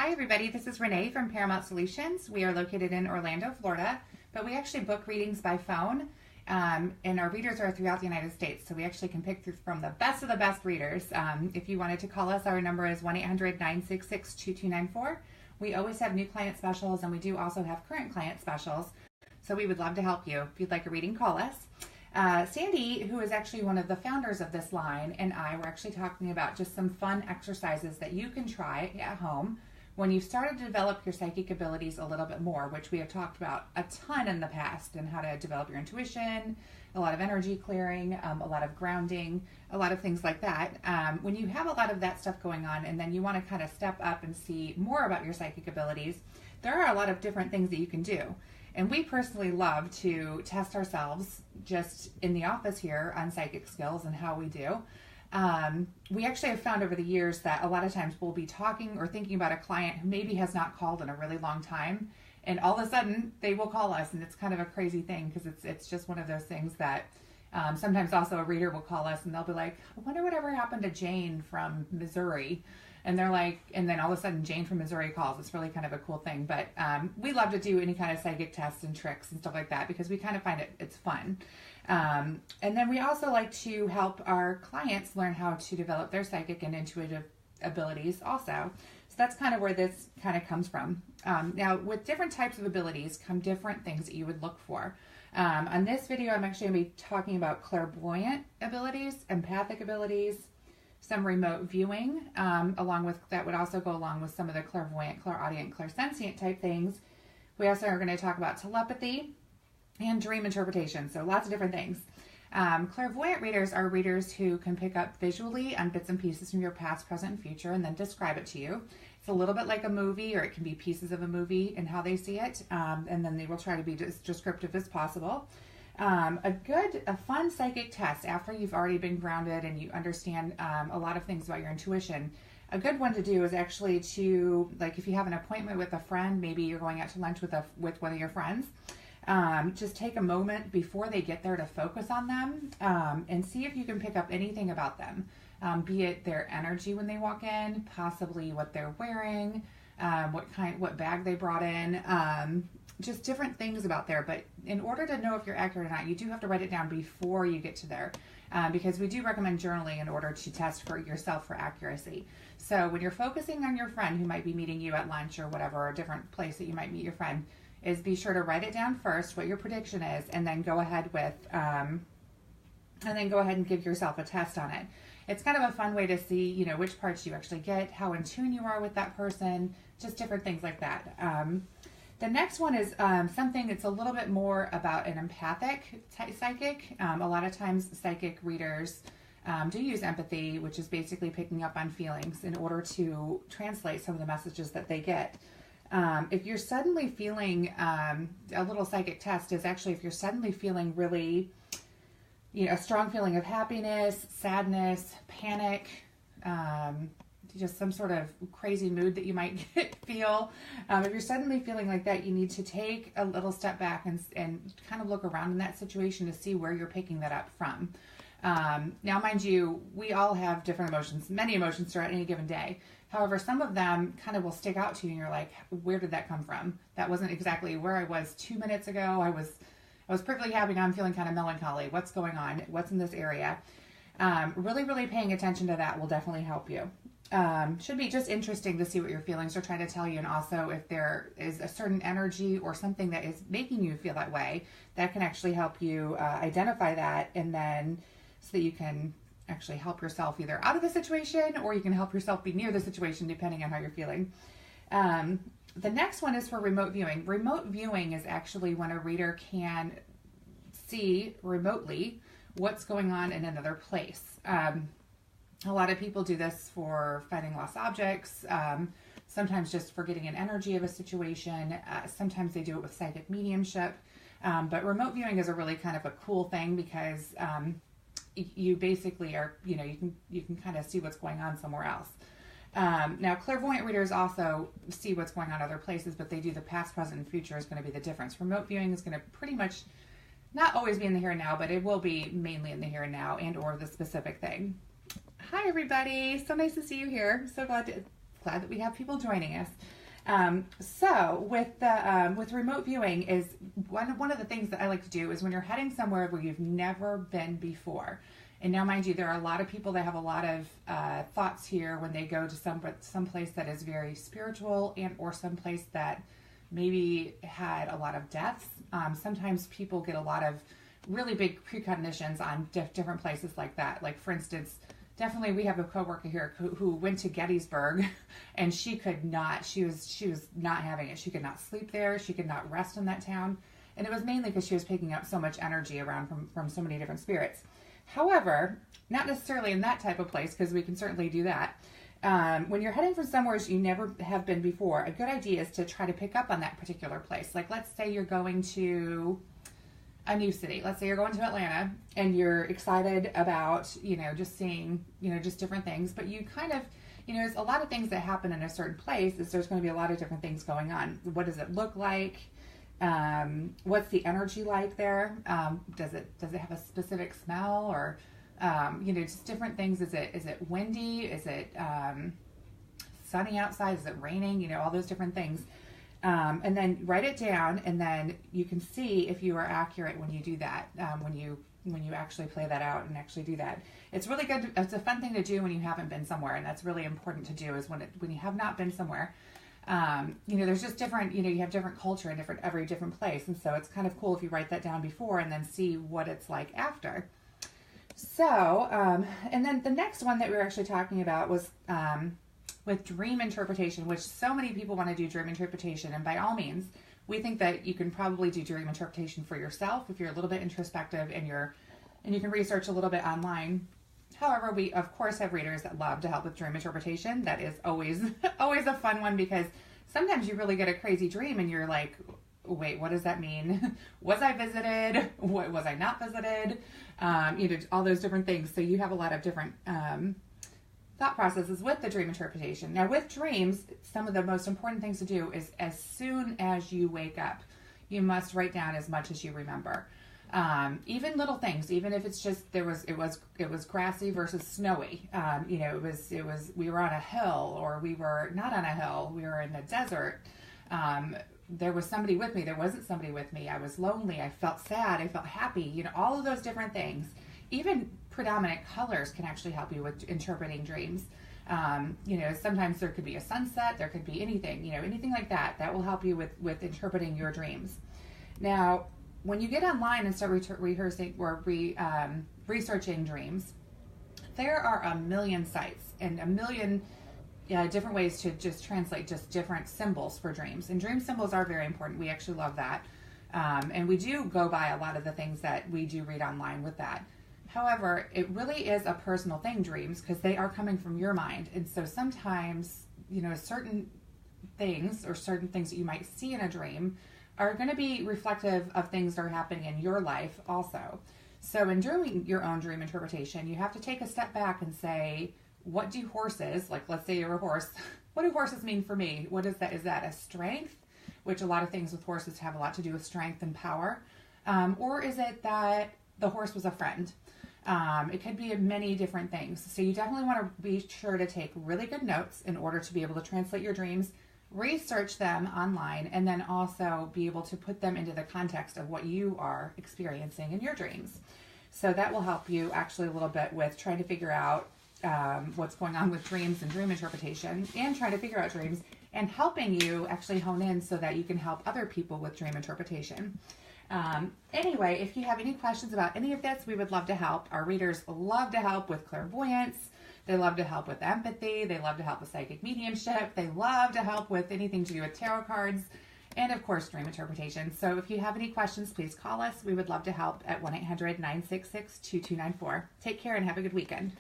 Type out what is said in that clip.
Hi everybody, this is Renee from Paramount Solutions. We are located in Orlando, Florida, but we actually book readings by phone, and our readers are throughout the United States, so we actually can pick from the best of the best readers. If you wanted to call us, our number is 1-800-966-2294. We always have new client specials, and we do also have current client specials, so we would love to help you. If you'd like a reading, call us. Sandy, who is actually one of the founders of this line, and I were actually talking about just some fun exercises that you can try at home when you've started to develop your psychic abilities a little bit more, which we have talked about a ton in the past, and how to develop your intuition, a lot of energy clearing, a lot of grounding, a lot of things like that. When you have a lot of that stuff going on, and then you want to kind of step up and see more about your psychic abilities, there are a lot of different things that you can do. And we personally love to test ourselves just in the office here on psychic skills and how we do. We actually have found over the years that a lot of times we'll be talking or thinking about a client who maybe has not called in a really long time, and all of a sudden they will call us, and it's kind of a crazy thing because it's just one of those things that sometimes also a reader will call us and they'll be like, I wonder whatever happened to Jane from Missouri. And they're like, and then all of a sudden Jane from Missouri calls. It's really kind of a cool thing. But we love to do any kind of psychic tests and tricks and stuff like that because we kind of find it's fun. And then we also like to help our clients learn how to develop their psychic and intuitive abilities also. So that's kind of where this kind of comes from. Now, with different types of abilities come different things that you would look for. On this video, I'm actually going to be talking about clairvoyant abilities, empathic abilities, some remote viewing, along with that would also go along with some of the clairvoyant, clairaudient, clairsentient type things. We also are going to talk about telepathy and dream interpretation, so lots of different things. Clairvoyant readers are readers who can pick up visually on bits and pieces from your past, present, and future and then describe it to you. It's a little bit like a movie, or it can be pieces of a movie and how they see it, and then they will try to be as descriptive as possible. A fun psychic test after you've already been grounded and you understand a lot of things about your intuition. A good one to do is actually to, like, if you have an appointment with a friend, maybe you're going out to lunch with one of your friends, just take a moment before they get there to focus on them and see if you can pick up anything about them, be it their energy when they walk in, possibly what they're wearing, what bag they brought in, just different things about there. But in order to know if you're accurate or not, you do have to write it down before you get to there, because we do recommend journaling in order to test for yourself for accuracy. So when you're focusing on your friend who might be meeting you at lunch or whatever, or a different place that you might meet your friend, is be sure to write it down first, what your prediction is, and then go ahead and give yourself a test on it. It's kind of a fun way to see, which parts you actually get, how in tune you are with that person, just different things like that. The next one is something that's a little bit more about an empathic psychic. A lot of times psychic readers do use empathy, which is basically picking up on feelings in order to translate some of the messages that they get. If you're suddenly feeling, a little psychic test is actually if you're suddenly feeling really, a strong feeling of happiness, sadness, panic, just some sort of crazy mood that you might feel. If you're suddenly feeling like that, you need to take a little step back and kind of look around in that situation to see where you're picking that up from. Now, mind you, we all have different emotions, many emotions throughout any given day. However, some of them kind of will stick out to you and you're like, where did that come from? That wasn't exactly where I was 2 minutes ago. I was perfectly happy. Now I'm feeling kind of melancholy. What's going on? What's in this area? Really, really paying attention to that will definitely help you. Should be just interesting to see what your feelings are trying to tell you, and also if there is a certain energy or something that is making you feel that way, that can actually help you identify that, and then so that you can actually help yourself either out of the situation, or you can help yourself be near the situation depending on how you're feeling. The next one is for remote viewing. Remote viewing is actually when a reader can see remotely what's going on in another place. A lot of people do this for finding lost objects, sometimes just for getting an energy of a situation. Sometimes they do it with psychic mediumship. But remote viewing is a really kind of a cool thing because you basically are, you can kind of see what's going on somewhere else. Now, clairvoyant readers also see what's going on other places, but they do the past, present, and future is going to be the difference. Remote viewing is going to pretty much not always be in the here and now, but it will be mainly in the here and now and or the specific thing. Hi, everybody. So nice to see you here. So glad glad that we have people joining us. So with remote viewing is one of the things that I like to do is when you're heading somewhere where you've never been before. And now, mind you, there are a lot of people that have a lot of thoughts here when they go to some place that is very spiritual and or some place that maybe had a lot of deaths. Sometimes people get a lot of really big precognitions on different places like that. Like, for instance, definitely we have a coworker here who went to Gettysburg and she was not having it. She could not sleep there. She could not rest in that town. And it was mainly because she was picking up so much energy around from so many different spirits. However, not necessarily in that type of place, because we can certainly do that. When you're heading from somewhere you never have been before, a good idea is to try to pick up on that particular place. Like, let's say you're going to a new city. Let's say you're going to Atlanta and you're excited about, just seeing, just different things, but you kind of, there's a lot of things that happen in a certain place. There's going to be a lot of different things going on. What does it look like? What's the energy like there? Does it have a specific smell or, just different things? Is it windy? Is it, sunny outside? Is it raining? All those different things. And then write it down, and then you can see if you are accurate when you do that, when you actually play that out and actually do that. It's really good. It's a fun thing to do when you haven't been somewhere, and that's really important to do is when you have not been somewhere. There's just different, you have different culture in every different place. And so it's kind of cool if you write that down before and then see what it's like after. So, and then the next one that we were actually talking about was, with dream interpretation, which so many people want to do dream interpretation. And by all means, we think that you can probably do dream interpretation for yourself if you're a little bit introspective and you can research a little bit online. However, we of course have readers that love to help with dream interpretation. That is always a fun one, because sometimes you really get a crazy dream and you're like, wait, what does that mean? Was I visited? What was I not visited? All those different things. So you have a lot of different thought processes with the dream interpretation. Now, with dreams, some of the most important things to do is as soon as you wake up, you must write down as much as you remember. Even little things, even if it's just it was grassy versus snowy. We were on a hill, or we were not on a hill. We were in the desert. There was somebody with me. There wasn't somebody with me. I was lonely. I felt sad. I felt happy. All of those different things. Even predominant colors can actually help you with interpreting dreams. Sometimes there could be a sunset. There could be anything. Anything like that. That will help you with interpreting your dreams. Now, when you get online and start rehearsing or researching dreams, there are a million sites and a million different ways to just translate just different symbols for dreams. And dream symbols are very important. We actually love that. And we do go by a lot of the things that we do read online with that. However, it really is a personal thing, dreams, because they are coming from your mind. And so sometimes, certain things that you might see in a dream are going to be reflective of things that are happening in your life also. So in doing your own dream interpretation, you have to take a step back and say, what do horses, like let's say you're a horse, what do horses mean for me? What is that? Is that a strength? Which a lot of things with horses have a lot to do with strength and power. Or is it that the horse was a friend? It could be many different things. So you definitely want to be sure to take really good notes in order to be able to translate your dreams, research them online, and then also be able to put them into the context of what you are experiencing in your dreams. So that will help you actually a little bit with trying to figure out what's going on with dreams and dream interpretation, and trying to figure out dreams, and helping you actually hone in so that you can help other people with dream interpretation. Anyway, if you have any questions about any of this, we would love to help. Our readers love to help with clairvoyance. They love to help with empathy. They love to help with psychic mediumship. They love to help with anything to do with tarot cards, and of course, dream interpretation. So if you have any questions, please call us. We would love to help at 1-800-966-2294. Take care and have a good weekend.